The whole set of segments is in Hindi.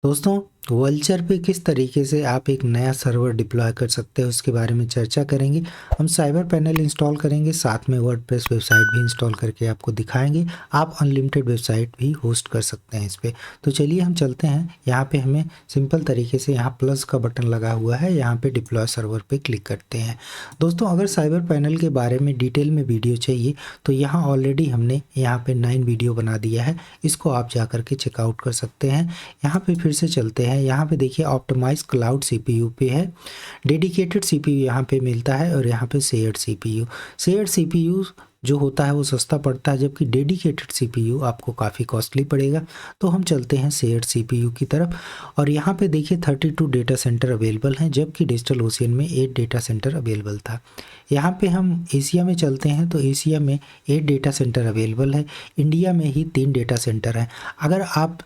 दोस्तों, वल्चर पे किस तरीके से आप एक नया सर्वर डिप्लॉय कर सकते हो उसके बारे में चर्चा करेंगे। हम साइबर पैनल इंस्टॉल करेंगे, साथ में वर्डप्रेस वेबसाइट भी इंस्टॉल करके आपको दिखाएंगे। आप अनलिमिटेड वेबसाइट भी होस्ट कर सकते हैं इस पे। तो चलिए हम चलते हैं। यहाँ पे हमें सिंपल तरीके से यहाँ प्लस का बटन लगा हुआ है, यहाँ पे डिप्लॉय सर्वर पे क्लिक करते हैं। दोस्तों, अगर साइबर पैनल के बारे में डिटेल में वीडियो चाहिए तो यहाँ ऑलरेडी हमने यहाँ पे 9 वीडियो बना दिया है, इसको आप जा करके चेकआउट कर सकते हैं। यहाँ पे फिर से चलते हैं। यहाँ पे देखिए ऑप्टिमाइज क्लाउड सीपीयू पे है, डेडिकेटेड सीपीयू यहाँ पे मिलता है और यहाँ पे शेयर्ड सीपीयू। शेयर्ड सीपीयू जो होता है वो सस्ता पड़ता है, जबकि डेडिकेटेड सीपीयू आपको काफ़ी कॉस्टली पड़ेगा। तो हम चलते हैं शेयर्ड सीपीयू की तरफ और यहाँ पे देखिए 32 डेटा सेंटर अवेलेबल हैं, जबकि डिजिटल ओशियन में 8 डेटा सेंटर अवेलेबल था। यहाँ पे हम एशिया में चलते हैं तो एशिया में 8 डेटा सेंटर अवेलेबल है, इंडिया में ही 3 डेटा सेंटर हैं। अगर आप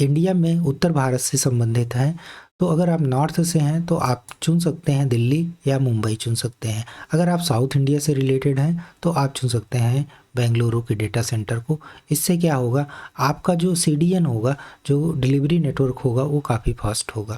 इंडिया में उत्तर भारत से संबंधित हैं तो अगर आप नॉर्थ से हैं तो आप चुन सकते हैं दिल्ली या मुंबई चुन सकते हैं। अगर आप साउथ इंडिया से रिलेटेड हैं तो आप चुन सकते हैं बेंगलुरु के डेटा सेंटर को। इससे क्या होगा, आपका जो सीडीएन होगा, जो डिलीवरी नेटवर्क होगा, वो काफ़ी फास्ट होगा।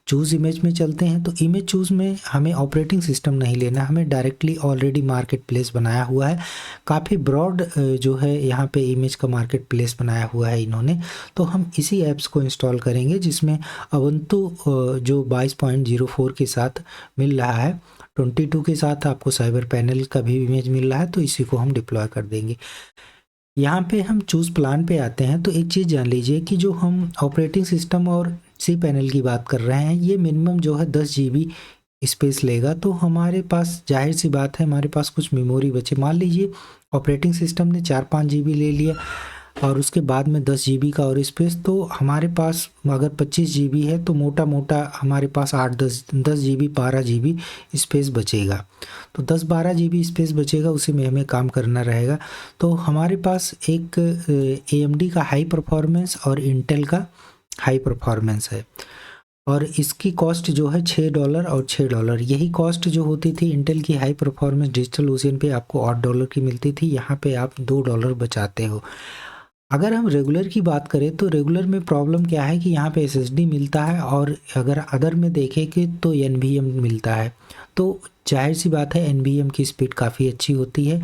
चूज़ इमेज में चलते हैं तो इमेज चूज़ में हमें ऑपरेटिंग सिस्टम नहीं लेना, हमें डायरेक्टली ऑलरेडी मार्केट प्लेस बनाया हुआ है। काफ़ी ब्रॉड जो है यहाँ पे इमेज का मार्केट प्लेस बनाया हुआ है इन्होंने। तो हम इसी ऐप्स को इंस्टॉल करेंगे जिसमें ubuntu जो 22.04 के साथ मिल रहा है, 22 के साथ आपको साइबर पैनल का भी इमेज मिल रहा है, तो इसी को हम डिप्लॉय कर देंगे। यहाँ पे हम चूज़ प्लान पे आते हैं तो एक चीज़ जान लीजिए कि जो हम ऑपरेटिंग सिस्टम और सी पैनल की बात कर रहे हैं, ये मिनिमम जो है 10 GB स्पेस लेगा। तो हमारे पास जाहिर सी बात है हमारे पास कुछ मेमोरी बचे। मान लीजिए ऑपरेटिंग सिस्टम ने 4-5 GB ले लिया और उसके बाद में 10 GB का और स्पेस, तो हमारे पास अगर 25 GB है तो मोटा मोटा हमारे पास 8-10 GB 12 GB स्पेस बचेगा। तो 10-12 GB स्पेस बचेगा, उसी में हमें काम करना रहेगा। तो हमारे पास एक AMD का हाई परफॉर्मेंस और इंटेल का हाई परफॉर्मेंस है और इसकी कॉस्ट जो है $6 और $6। यही कॉस्ट जो होती थी इंटेल की हाई परफॉर्मेंस डिजिटल ओशियन पे आपको $8 की मिलती थी, यहाँ पे आप $2 बचाते हो। अगर हम रेगुलर की बात करें तो रेगुलर में प्रॉब्लम क्या है कि यहाँ पे SSD मिलता है और अगर अदर में देखें कि तो NVMe मिलता है। तो जाहिर सी बात है NVMe की स्पीड काफ़ी अच्छी होती है।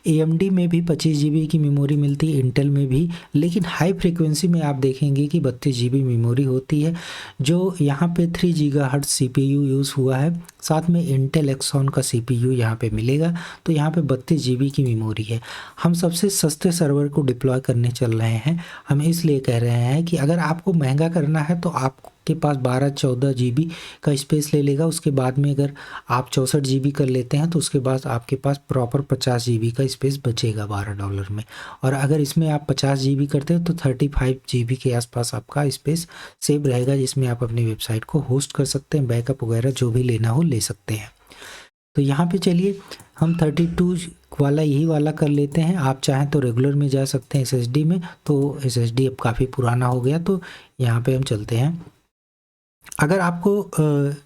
AMD में भी 25 GB की मेमोरी मिलती है, इंटेल में भी, लेकिन हाई फ्रीक्वेंसी में आप देखेंगे कि 32 GB मेमोरी होती है। जो यहाँ पे 3 GHz CPU यूज़ हुआ है, साथ में इंटेल एक्सॉन का CPU यहाँ पे मिलेगा। तो यहाँ पे 32 GB की मेमोरी है। हम सबसे सस्ते सर्वर को डिप्लॉय करने चल रहे हैं। हम इसलिए कह रहे हैं कि अगर आपको महंगा करना है तो आपके पास 12-14 GB का स्पेस ले लेगा। उसके बाद में अगर आप 64 GB कर लेते हैं तो उसके बाद आपके पास प्रॉपर 50 GB का स्पेस बचेगा $12 में। और अगर इसमें आप 50 GB करते हैं तो 35 GB के आसपास आपका स्पेस सेव रहेगा, जिसमें आप अपनी वेबसाइट को होस्ट कर सकते हैं, बैकअप वगैरह जो भी लेना हो ले सकते हैं। तो यहाँ पे चलिए हम 32 वाला यही वाला कर लेते हैं। आप चाहें तो रेगुलर में जा सकते हैं SSD में, तो SSD अब काफ़ी पुराना हो गया, तो यहाँ पे हम चलते हैं। अगर आपको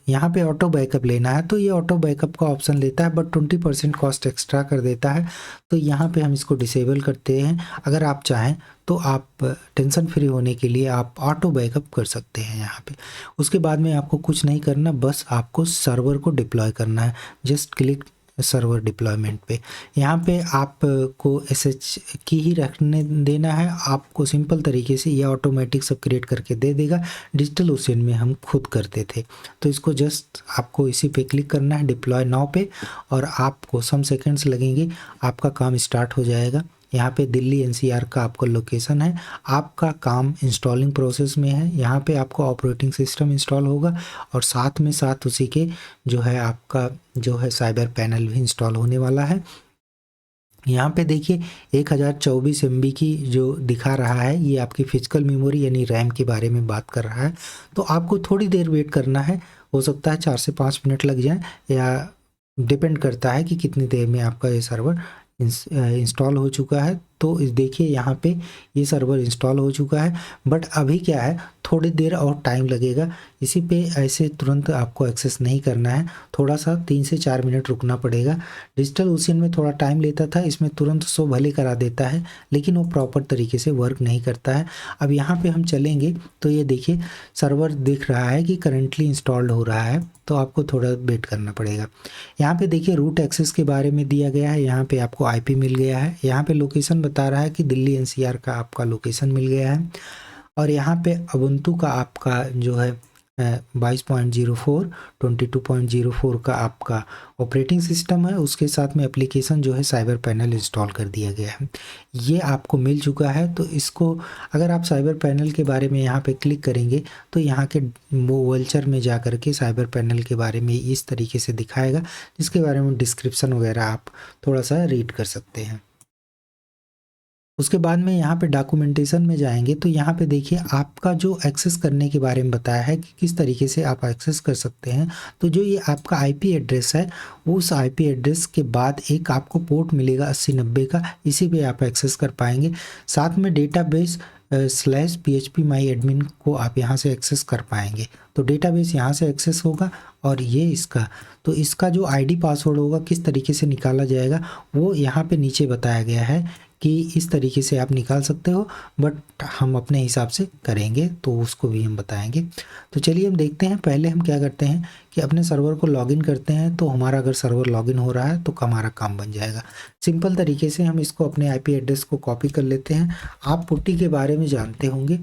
यहाँ पे ऑटो बैकअप लेना है तो ये ऑटो बैकअप का ऑप्शन लेता है, बट 20% कॉस्ट एक्स्ट्रा कर देता है। तो यहाँ पे हम इसको डिसेबल करते हैं। अगर आप चाहें तो आप टेंशन फ्री होने के लिए आप ऑटो बैकअप कर सकते हैं यहाँ पे। उसके बाद में आपको कुछ नहीं करना, बस आपको सर्वर को डिप्लॉय करना है। जस्ट क्लिक सर्वर डिप्लॉयमेंट पे। यहाँ पे आपको SH की ही रखने देना है। आपको सिंपल तरीके से ये ऑटोमेटिक सब क्रिएट करके दे देगा। डिजिटल ओशियन में हम खुद करते थे, तो इसको जस्ट आपको इसी पे क्लिक करना है डिप्लॉय नाउ पे, और आपको सम सेकंड्स लगेंगे, आपका काम स्टार्ट हो जाएगा। यहाँ पे दिल्ली NCR का आपका लोकेशन है। आपका काम इंस्टॉलिंग प्रोसेस में है। यहाँ पे आपको ऑपरेटिंग सिस्टम इंस्टॉल होगा और साथ में साथ उसी के जो है आपका जो है साइबर पैनल भी इंस्टॉल होने वाला है। यहाँ पे देखिए 1024 MB की जो दिखा रहा है, ये आपकी फिजिकल मेमोरी यानी रैम के बारे में बात कर रहा है। तो आपको थोड़ी देर वेट करना है, हो सकता है 4 से 5 मिनट लग जाए, या डिपेंड करता है कि कितनी देर में आपका ये सर्वर इंस्टॉल हो चुका है। तो देखिए यहाँ पे ये सर्वर इंस्टॉल हो चुका है, बट अभी क्या है थोड़ी देर और टाइम लगेगा। इसी पे ऐसे तुरंत आपको एक्सेस नहीं करना है, थोड़ा सा 3 से 4 मिनट रुकना पड़ेगा। डिजिटल ओशियन में थोड़ा टाइम लेता था, इसमें तुरंत शो भले करा देता है लेकिन वो प्रॉपर तरीके से वर्क नहीं करता है। अब यहाँ पे हम चलेंगे तो ये देखिए सर्वर दिख रहा है कि करंटली इंस्टॉल्ड हो रहा है, तो आपको थोड़ा वेट करना पड़ेगा। यहाँ पे देखिए रूट एक्सेस के बारे में दिया गया है, यहाँ पे आपको आईपी मिल गया है, यहाँ पे लोकेशन बता रहा है कि दिल्ली एनसीआर का आपका लोकेशन मिल गया है, और यहाँ पे उबुंटू का आपका जो है 22.04 22.04 का आपका ऑपरेटिंग सिस्टम है, उसके साथ में एप्लीकेशन जो है साइबर पैनल इंस्टॉल कर दिया गया है। ये आपको मिल चुका है, तो इसको अगर आप साइबर पैनल के बारे में यहाँ पे क्लिक करेंगे तो यहाँ के वो वल्चर में जा कर के साइबर पैनल के बारे में इस तरीके से दिखाएगा, जिसके बारे में डिस्क्रिप्शन वगैरह आप थोड़ा सा रीड कर सकते हैं। उसके बाद में यहाँ पे डॉक्यूमेंटेशन में जाएंगे तो यहाँ पे देखिए आपका जो एक्सेस करने के बारे में बताया है कि किस तरीके से आप एक्सेस कर सकते हैं। तो जो ये आपका आईपी एड्रेस है, उस आईपी एड्रेस के बाद एक आपको पोर्ट मिलेगा 8090 का, इसी पे आप एक्सेस कर पाएंगे। साथ में डेटाबेस /php/myadmin को आप यहाँ से एक्सेस कर पाएंगे। तो डेटाबेस यहाँ से एक्सेस होगा, और ये इसका जो आईडी पासवर्ड होगा किस तरीके से निकाला जाएगा वो यहाँ पे नीचे बताया गया है कि इस तरीके से आप निकाल सकते हो, बट हम अपने हिसाब से करेंगे तो उसको भी हम बताएंगे। तो चलिए हम देखते हैं। पहले हम क्या करते हैं कि अपने सर्वर को लॉगिन करते हैं, तो हमारा अगर सर्वर लॉगिन हो रहा है तो हमारा काम बन जाएगा। सिंपल तरीके से हम इसको अपने आईपी एड्रेस को कॉपी कर लेते हैं। आप पुट्टी के बारे में जानते होंगे,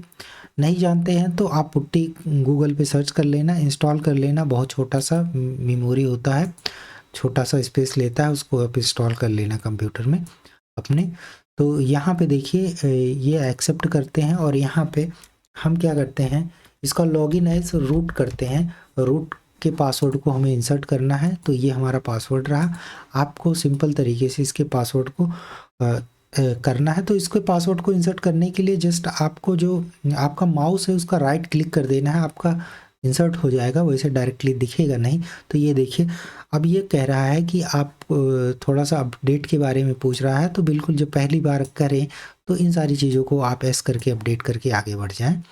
नहीं जानते हैं तो आप पुट्टी गूगल पे सर्च कर लेना, इंस्टॉल कर लेना। बहुत छोटा सा मेमोरी होता है, छोटा सा स्पेस लेता है, उसको आप इंस्टॉल कर लेना कंप्यूटर में अपने। तो यहाँ पे देखिए ये एक्सेप्ट करते हैं, और यहाँ पे हम क्या करते हैं इसका लॉगिन एज रूट करते हैं। रूट के पासवर्ड को हमें इंसर्ट करना है, तो ये हमारा पासवर्ड रहा। आपको सिंपल तरीके से इसके पासवर्ड को करना है। तो इसके पासवर्ड को इंसर्ट करने के लिए जस्ट आपको जो आपका माउस है उसका राइट क्लिक कर देना है, आपका इंसर्ट हो जाएगा, वैसे डायरेक्टली दिखेगा नहीं। तो ये देखिए अब ये कह रहा है कि आप थोड़ा सा अपडेट के बारे में पूछ रहा है, तो बिल्कुल जब पहली बार करें तो इन सारी चीज़ों को आप ऐसे करके अपडेट करके आगे बढ़ जाएं।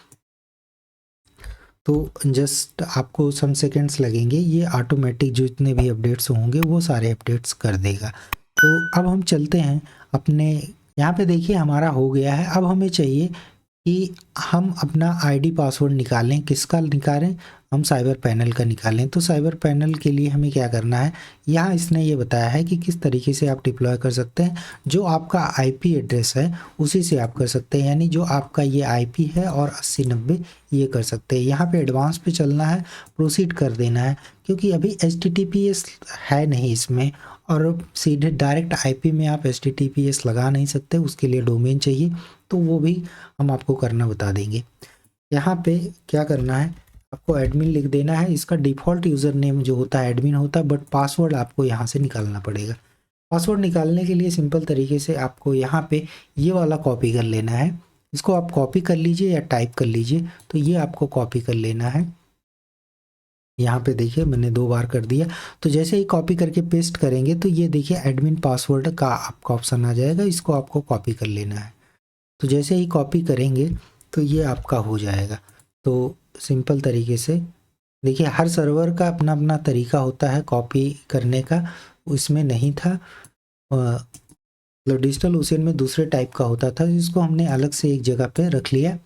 तो जस्ट आपको सम सेकेंड्स लगेंगे, ये ऑटोमेटिक जितने भी अपडेट्स होंगे वो सारे अपडेट्स कर देगा। तो अब हम चलते हैं अपने यहाँ पे देखिए हमारा हो गया है। अब हमें चाहिए कि हम अपना आईडी पासवर्ड निकालें। किसका निकालें? हम साइबर पैनल का निकालें। तो साइबर पैनल के लिए हमें क्या करना है, यहाँ इसने ये बताया है कि किस तरीके से आप डिप्लॉय कर सकते हैं। जो आपका आईपी एड्रेस है उसी से आप कर सकते हैं, यानी जो आपका ये आईपी है और 8090 ये कर सकते हैं। यहाँ पे एडवांस पे चलना है, प्रोसीड कर देना है, क्योंकि अभी HTTPS है नहीं इसमें, और सीधे डायरेक्ट आईपी में आप HTTPS लगा नहीं सकते, उसके लिए डोमेन चाहिए, तो वो भी हम आपको करना बता देंगे। यहाँ पे क्या करना है, आपको एडमिन लिख देना है। इसका डिफ़ॉल्ट यूज़र नेम जो होता है एडमिन होता है, बट पासवर्ड आपको यहाँ से निकालना पड़ेगा। पासवर्ड निकालने के लिए सिंपल तरीके से आपको यहाँ पे ये वाला कॉपी कर लेना है। इसको आप कॉपी कर लीजिए या टाइप कर लीजिए। तो ये आपको कॉपी कर लेना है। यहाँ पे देखिए मैंने 2 बार कर दिया। तो जैसे ही कॉपी करके पेस्ट करेंगे तो ये देखिए एडमिन पासवर्ड का आपका ऑप्शन आ जाएगा, इसको आपको कॉपी कर लेना है। तो जैसे ही कॉपी करेंगे तो ये आपका हो जाएगा। तो सिंपल तरीके से देखिए हर सर्वर का अपना अपना तरीका होता है कॉपी करने का, उसमें नहीं था। मतलब डिजिटल ओशियन में दूसरे टाइप का होता था, जिसको हमने अलग से एक जगह पे रख लिया।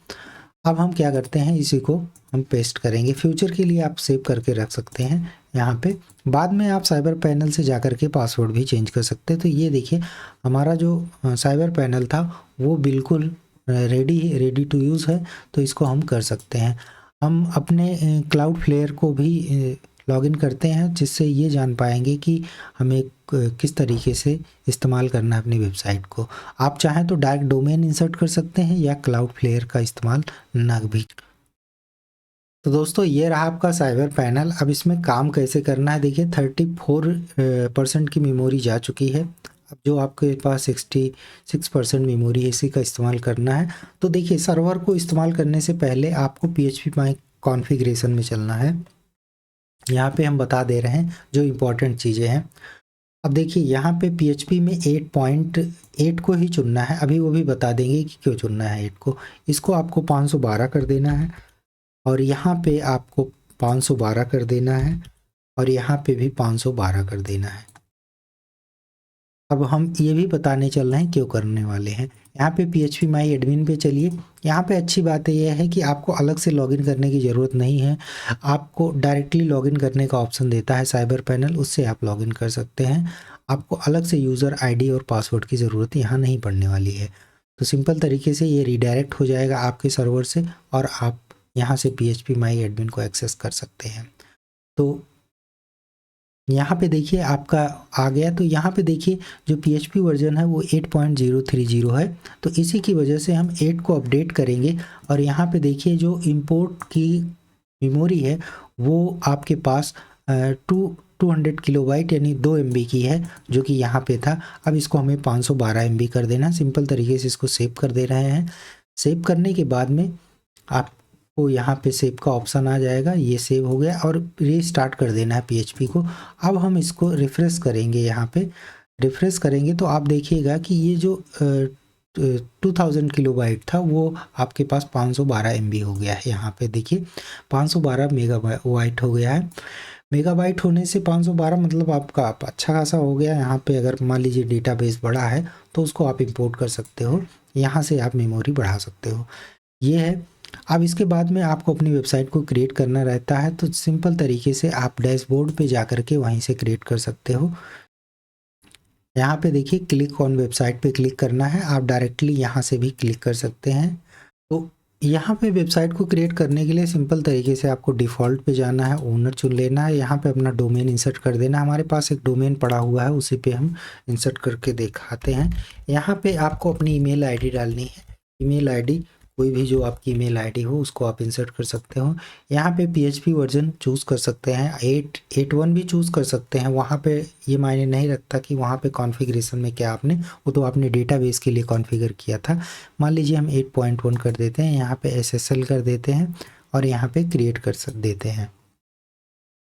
अब हम क्या करते हैं, इसी को हम पेस्ट करेंगे। फ्यूचर के लिए आप सेव करके रख सकते हैं यहाँ पे, बाद में आप साइबर पैनल से जाकर के पासवर्ड भी चेंज कर सकते हैं। तो ये देखिए हमारा जो साइबर पैनल था वो बिल्कुल रेडी टू यूज़ है, तो इसको हम कर सकते हैं। हम अपने क्लाउडफ्लेयर को भी लॉगिन करते हैं, जिससे ये जान पाएंगे कि हमें किस तरीके से इस्तेमाल करना है अपनी वेबसाइट को। आप चाहें तो डायरेक्ट डोमेन इंसर्ट कर सकते हैं या क्लाउडफ्लेयर का इस्तेमाल ना भी। तो दोस्तों ये रहा आपका साइबर पैनल। अब इसमें काम कैसे करना है, देखिए 34% की मेमोरी जा चुकी है। अब जो आपके पास 66% मेमोरी है, इसी का इस्तेमाल करना है। तो देखिए सर्वर को इस्तेमाल करने से पहले आपको PHP कॉन्फ़िगरेशन में चलना है। यहाँ पे हम बता दे रहे हैं जो इम्पोर्टेंट चीज़ें हैं। अब देखिए यहाँ पे PHP में 8.8 को ही चुनना है, अभी वो भी बता देंगे कि क्यों चुनना है 8 को। इसको आपको 512 कर देना है और यहाँ पे आपको 512 कर देना है और यहाँ पे भी 512 कर देना है। अब हम ये भी बताने चल रहे हैं क्यों करने वाले हैं। यहाँ पे PHP माई एडमिन पे चलिए। यहाँ पे अच्छी बात यह है कि आपको अलग से लॉगिन करने की ज़रूरत नहीं है, आपको डायरेक्टली लॉगिन करने का ऑप्शन देता है साइबर पैनल, उससे आप लॉगिन कर सकते हैं। आपको अलग से यूज़र ID और पासवर्ड की ज़रूरत यहाँ नहीं पड़ने वाली है। तो सिंपल तरीके से ये रीडायरेक्ट हो जाएगा आपके सर्वर से और आप यहाँ से PHP माई एडमिन को एक्सेस कर सकते हैं। तो यहाँ पे देखिए आपका आ गया। तो यहाँ पे देखिए जो PHP वर्जन है वो 8.030 है, तो इसी की वजह से हम 8 को अपडेट करेंगे। और यहाँ पे देखिए जो इंपोर्ट की मेमोरी है वो आपके पास 200 किलोबाइट यानी 2 MB की है, जो कि यहाँ पे था। अब इसको हमें 512 MB कर देना। सिंपल तरीके से इसको सेव कर दे रहे हैं। सेव करने के बाद में आप को यहाँ पे सेव का ऑप्शन आ जाएगा, ये सेव हो गया और रीस्टार्ट कर देना है PHP को। अब हम इसको रिफ़्रेश करेंगे, यहाँ पे रिफ़्रेश करेंगे तो आप देखिएगा कि ये जो 2000 किलोबाइट था वो आपके पास 512 MB हो गया है। यहाँ पे देखिए 512 मेगाबाइट हो गया है। मेगाबाइट होने से 512 मतलब आपका अच्छा खासा हो गया। यहाँ पे अगर मान लीजिए डेटाबेस बड़ा है तो उसको आप इंपोर्ट कर सकते हो, यहाँ से आप मेमोरी बढ़ा सकते हो, ये है। अब इसके बाद में आपको अपनी वेबसाइट को क्रिएट करना रहता है, तो सिंपल तरीके से आप डैशबोर्ड पे जा कर के वहीं से क्रिएट कर सकते हो। यहाँ पे देखिए क्लिक ऑन वेबसाइट पे क्लिक करना है, आप डायरेक्टली यहाँ से भी क्लिक कर सकते हैं। तो यहाँ पे वेबसाइट को क्रिएट करने के लिए सिंपल तरीके से आपको डिफ़ॉल्ट पे जाना है, ओनर चुन लेना है, यहाँ पे अपना डोमेन इंसर्ट कर देना है। हमारे पास एक डोमेन पड़ा हुआ है, उसी पे हम इंसर्ट करके दिखाते हैं। यहाँ पे आपको अपनी ईमेल आईडी डालनी है। ईमेल आईडी कोई भी जो आपकी ईमेल आईडी हो उसको आप इंसर्ट कर सकते हो। यहाँ पे PHP वर्जन चूज़ कर सकते हैं, 8.1 भी चूज़ कर सकते हैं। वहाँ पे ये मायने नहीं रखता कि वहाँ पे कॉन्फ़िगरेशन में क्या आपने, वो तो आपने डेटाबेस के लिए कॉन्फ़िगर किया था। मान लीजिए हम 8.1 कर देते हैं, यहाँ पे SSL कर देते हैं और यहाँ पे क्रिएट कर देते हैं,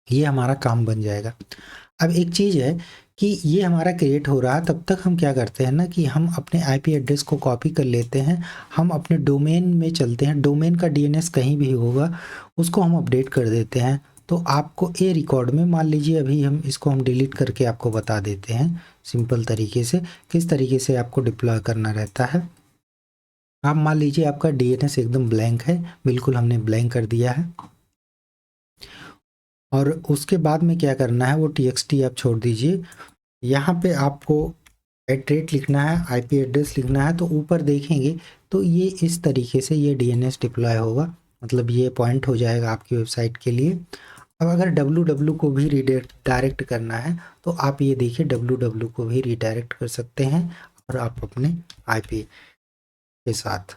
ये हमारा काम बन जाएगा। अब एक चीज़ है कि ये हमारा क्रिएट हो रहा है, तब तक हम क्या करते हैं ना कि हम अपने IP एड्रेस को कॉपी कर लेते हैं, हम अपने डोमेन में चलते हैं। डोमेन का DNS कहीं भी होगा उसको हम अपडेट कर देते हैं। तो आपको ए रिकॉर्ड में मान लीजिए अभी हम इसको हम डिलीट करके आपको बता देते हैं सिंपल तरीके से किस तरीके से आपको डिप्लॉय करना रहता है। आप मान लीजिए आपका DNS एकदम ब्लैंक है, बिल्कुल हमने ब्लैंक कर दिया है। और उसके बाद में क्या करना है वो TXT आप छोड़ दीजिए। यहाँ पे आपको एड्रेस लिखना है, IP एड्रेस लिखना है। तो ऊपर देखेंगे तो ये इस तरीके से ये DNS डिप्लॉय होगा, मतलब ये पॉइंट हो जाएगा आपकी वेबसाइट के लिए। अब अगर www को भी डायरेक्ट करना है तो आप ये देखिए www को भी रिडायरेक्ट कर सकते हैं और आप अपने IP के साथ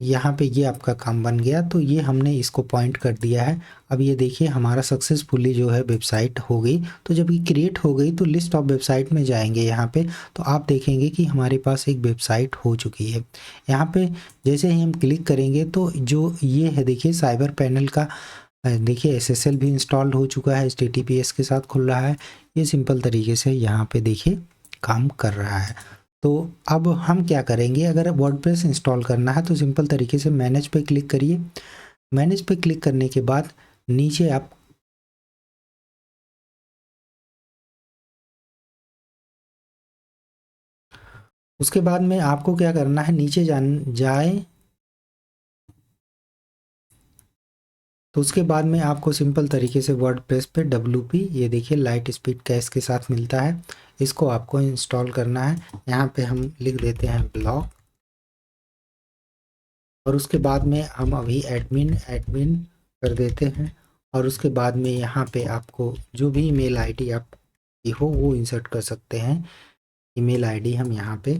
यहाँ पे ये आपका काम बन गया। तो ये हमने इसको पॉइंट कर दिया है। अब ये देखिए हमारा सक्सेसफुली जो है वेबसाइट हो गई। तो जब ये क्रिएट हो गई तो लिस्ट ऑफ वेबसाइट में जाएंगे यहाँ पे, तो आप देखेंगे कि हमारे पास एक वेबसाइट हो चुकी है। यहाँ पे जैसे ही हम क्लिक करेंगे तो जो ये है देखिए साइबर पैनल का देखिए SSL भी इंस्टॉल्ड हो चुका है, HTTPS के साथ खुल रहा है। ये सिंपल तरीके से यहाँ पे देखिए काम कर रहा है। तो अब हम क्या करेंगे, अगर वर्डप्रेस इंस्टॉल करना है तो सिंपल तरीके से मैनेज पे क्लिक करिए। मैनेज पे क्लिक करने के बाद नीचे आप उसके बाद में आपको क्या करना है, नीचे जाए तो उसके बाद में आपको सिंपल तरीके से वर्डप्रेस पे WP ये देखिए लाइट स्पीड कैश के साथ मिलता है, इसको आपको इंस्टॉल करना है। यहाँ पे हम लिख देते हैं ब्लॉग और उसके बाद में हम अभी एडमिन कर देते हैं। और उसके बाद में यहाँ पे आपको जो भी ईमेल आईडी आपकी हो वो इंसर्ट कर सकते हैं। ईमेल आईडी हम यहाँ पे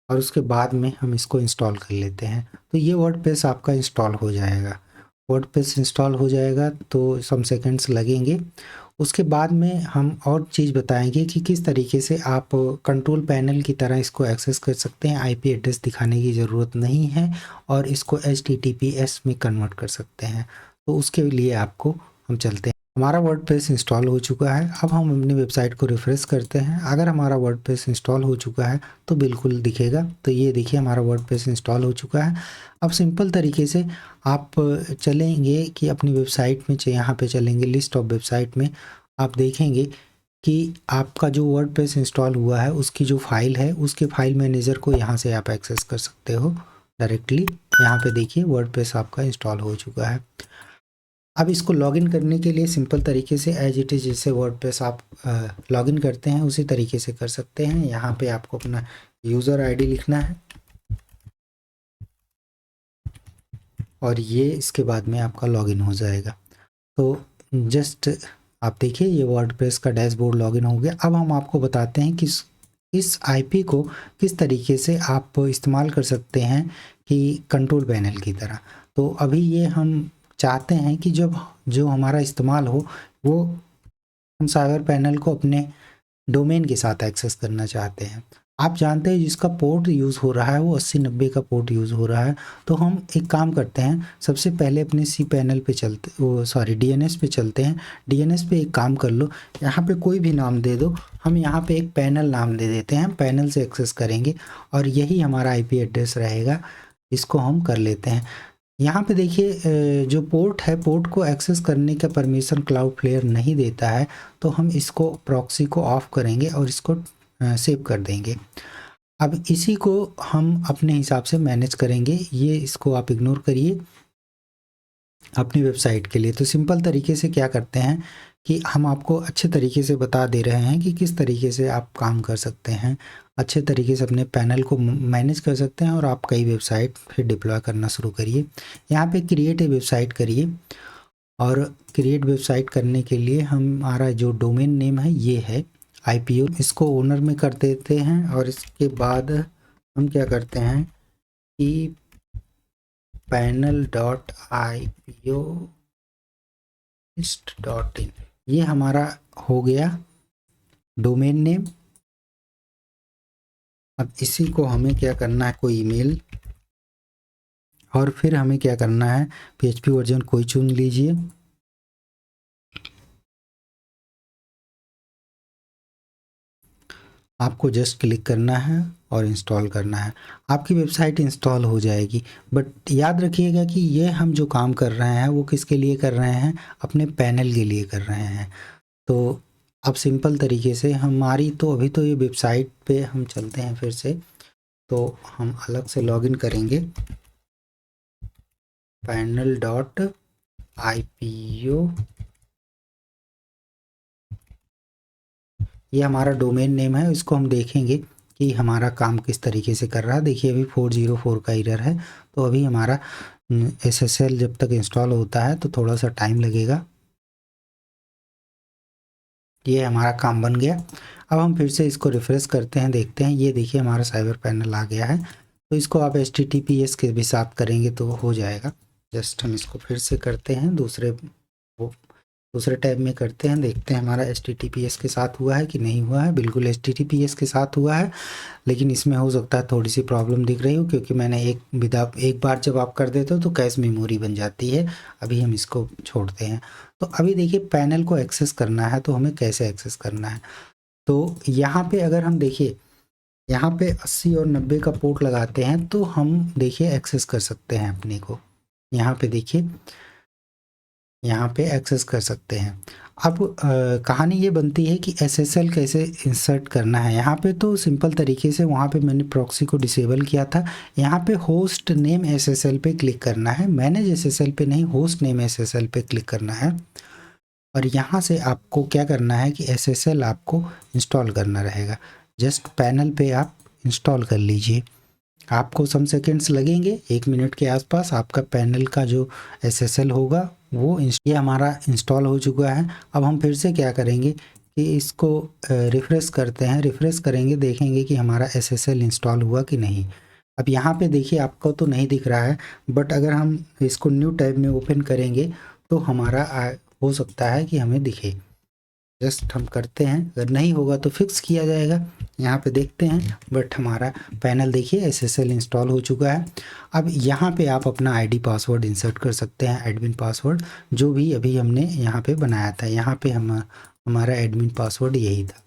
और उसके बाद में हम इसको इंस्टॉल कर लेते हैं। तो ये वर्डप्रेस आपका इंस्टॉल हो जाएगा। वर्डप्रेस इंस्टॉल हो जाएगा तो सम सेकंड्स लगेंगे। उसके बाद में हम और चीज़ बताएंगे कि किस तरीके से आप कंट्रोल पैनल की तरह इसको एक्सेस कर सकते हैं। IP एड्रेस दिखाने की ज़रूरत नहीं है और इसको HTTPS में कन्वर्ट कर सकते हैं। तो उसके लिए आपको हम चलते हैं। हमारा वर्डप्रेस इंस्टॉल हो चुका है। अब हम अपनी वेबसाइट को रिफ्रेश करते हैं। अगर हमारा वर्डप्रेस इंस्टॉल हो चुका है तो बिल्कुल दिखेगा। तो ये देखिए हमारा वर्डप्रेस इंस्टॉल हो चुका है। अब सिंपल तरीके से आप चलेंगे कि अपनी वेबसाइट में यहाँ पे चलेंगे, लिस्ट ऑफ वेबसाइट में आप देखेंगे कि आपका जो वर्डप्रेस इंस्टॉल हुआ है उसकी जो फाइल है, उसके फाइल मैनेजर को यहाँ से आप एक्सेस कर सकते हो डायरेक्टली। यहाँ पे देखिए वर्डप्रेस आपका इंस्टॉल हो चुका है। अब इसको लॉगिन करने के लिए सिंपल तरीके से एज इट इज़ जैसे वर्डप्रेस आप लॉगिन करते हैं उसी तरीके से कर सकते हैं। यहाँ पे आपको अपना यूज़र आईडी लिखना है और ये इसके बाद में आपका लॉगिन हो जाएगा। तो जस्ट आप देखिए ये वर्डप्रेस का डैशबोर्ड लॉगिन हो गया। अब हम आपको बताते हैं कि इस आईपी को किस तरीके से आप इस्तेमाल कर सकते हैं कि कंट्रोल पैनल की तरह। तो अभी ये हम चाहते हैं कि जब जो हमारा इस्तेमाल हो वो हम साइबर पैनल को अपने डोमेन के साथ एक्सेस करना चाहते हैं। आप जानते हैं जिसका पोर्ट यूज़ हो रहा है वो 80-90 का पोर्ट यूज़ हो रहा है। तो हम एक काम करते हैं, सबसे पहले अपने सी पैनल पे चलते डीएनएस पे चलते हैं। डीएनएस पे एक काम कर लो, यहाँ पे कोई भी नाम दे दो। हम यहाँ पे एक पैनल नाम दे देते हैं, पैनल से एक्सेस करेंगे और यही हमारा आईपी एड्रेस रहेगा। इसको हम कर लेते हैं। यहाँ पे देखिए जो पोर्ट है, पोर्ट को एक्सेस करने का परमिशन क्लाउडफ्लेयर नहीं देता है। तो हम इसको प्रॉक्सी को ऑफ करेंगे और इसको सेव कर देंगे। अब इसी को हम अपने हिसाब से मैनेज करेंगे, ये इसको आप इग्नोर करिए अपनी वेबसाइट के लिए। तो सिंपल तरीके से क्या करते हैं कि हम आपको अच्छे तरीके से बता दे रहे हैं कि किस तरीके से आप काम कर सकते हैं, अच्छे तरीके से अपने पैनल को मैनेज कर सकते हैं और आप कई वेबसाइट फिर डिप्लॉय करना शुरू करिए। यहाँ पे क्रिएट ए वेबसाइट करिए और क्रिएट वेबसाइट करने के लिए हमारा जो डोमेन नेम है ये है IPO, इसको ओनर में कर देते हैं और इसके बाद हम क्या करते हैं कि panel.ipio.in ये हमारा हो गया डोमेन नेम। अब इसी को हमें क्या करना है, कोई ईमेल, और फिर हमें क्या करना है PHP वर्जन कोई चुन लीजिए। आपको जस्ट क्लिक करना है और इंस्टॉल करना है, आपकी वेबसाइट इंस्टॉल हो जाएगी। बट याद रखिएगा कि ये हम जो काम कर रहे हैं वो किसके लिए कर रहे हैं, अपने पैनल के लिए कर रहे हैं। तो अब सिंपल तरीके से हमारी तो अभी तो ये वेबसाइट पे हम चलते हैं फिर से, तो हम अलग से लॉगिन करेंगे panel.ipio, ये हमारा डोमेन नेम है। इसको हम देखेंगे कि हमारा काम किस तरीके से कर रहा है। देखिए अभी 404 का एरर है, तो अभी हमारा SSL जब तक इंस्टॉल होता है तो थोड़ा सा टाइम लगेगा। ये हमारा काम बन गया। अब हम फिर से इसको रिफ्रेश करते हैं, देखते हैं। ये देखिए हमारा साइबर पैनल आ गया है। तो इसको आप HTTPS के भी साथ करेंगे तो हो जाएगा। जस्ट हम इसको फिर से करते हैं, दूसरे टैब में करते हैं, देखते हैं हमारा HTTPS के साथ हुआ है कि नहीं हुआ है। बिल्कुल HTTPS के साथ हुआ है, लेकिन इसमें हो सकता है थोड़ी सी प्रॉब्लम दिख रही हो, क्योंकि मैंने एक बार जब आप कर देते हो तो कैश मेमोरी बन जाती है। अभी हम इसको छोड़ते हैं। तो अभी देखिए पैनल को एक्सेस करना है, तो हमें कैसे एक्सेस करना है। तो यहाँ पे अगर हम देखिए यहाँ पे 80 और 90 का पोर्ट लगाते हैं तो हम देखिए एक्सेस कर सकते हैं अपने को। यहाँ पे देखिए यहाँ पे एक्सेस कर सकते हैं। अब कहानी ये बनती है कि SSL कैसे इंसर्ट करना है। यहाँ पे तो सिंपल तरीके से वहाँ पे मैंने प्रॉक्सी को डिसेबल किया था। यहाँ पे होस्ट नेम SSL पे क्लिक करना है, मैनेज SSL पे नहीं, होस्ट नेम SSL पे क्लिक करना है। और यहाँ से आपको क्या करना है कि SSL आपको इंस्टॉल करना रहेगा। जस्ट पैनल पे आप इंस्टॉल कर लीजिए, आपको सम सेकेंड्स लगेंगे, 1 मिनट के आसपास आपका पैनल का जो SSL होगा वो ये हमारा इंस्टॉल हो चुका है। अब हम फिर से क्या करेंगे कि इसको रिफ़्रेश करते हैं, रिफ़्रेश करेंगे, देखेंगे कि हमारा SSL इंस्टॉल हुआ कि नहीं। अब यहाँ पे देखिए आपको तो नहीं दिख रहा है, बट अगर हम इसको न्यू टैब में ओपन करेंगे तो हमारा हो सकता है कि हमें दिखे। जस्ट हम करते हैं, अगर नहीं होगा तो फिक्स किया जाएगा। यहाँ पे देखते हैं, बट हमारा पैनल देखिए SSL इंस्टॉल हो चुका है। अब यहाँ पे आप अपना आईडी पासवर्ड इंसर्ट कर सकते हैं, एडमिन पासवर्ड जो भी अभी हमने यहाँ पे बनाया था। यहाँ पे हमारा एडमिन पासवर्ड यही था।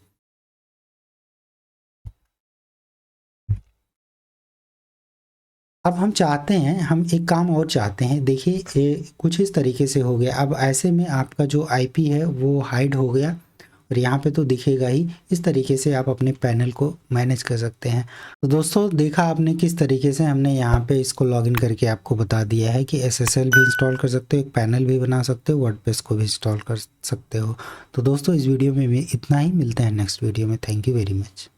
अब हम चाहते हैं, हम एक काम और चाहते हैं, देखिए कुछ इस तरीके से हो गया। अब ऐसे में आपका जो IP है वो हाइड हो गया और यहाँ पे तो दिखेगा ही। इस तरीके से आप अपने पैनल को मैनेज कर सकते हैं। तो दोस्तों देखा आपने किस तरीके से हमने यहाँ पे इसको लॉगिन करके आपको बता दिया है कि SSL भी इंस्टॉल कर सकते हो, एक पैनल भी बना सकते हो, वर्डप्रेस को भी इंस्टॉल कर सकते हो। तो दोस्तों इस वीडियो में इतना ही, मिलते हैं नेक्स्ट वीडियो में। Thank you very much.